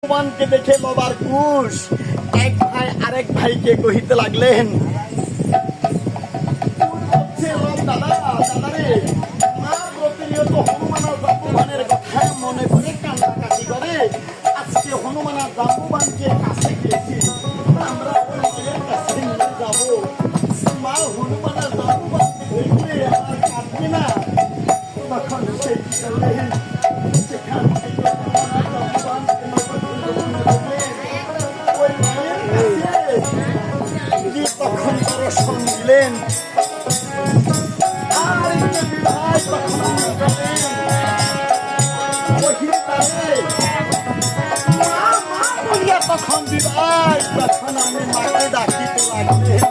ভগবানকে দেখে লবার কুশ এক ভাই আরেক ভাইকে কহিতে লাগলেন, দাদা দাদারে মা প্রতিনিয়ত হনুমান আর জাম্বুবানের কথা মনে করে কান্নাকাটি করে। আজকে হনুমান আর জাম্বুবানকে কাছে গেছি, আমরা ওই মায়ের কাছে নিয়ে যাব। মা হনুমান আর জাম্বুবানকে দেখলে আমার কাঁদবে না? তখন সেই বললেন, সেখান থেকে ওই মায়ের কাছে তখন দর্শন দিলেন। তখন বিদায়, তখন আমি মাকে ডাকিতে লাগলেন।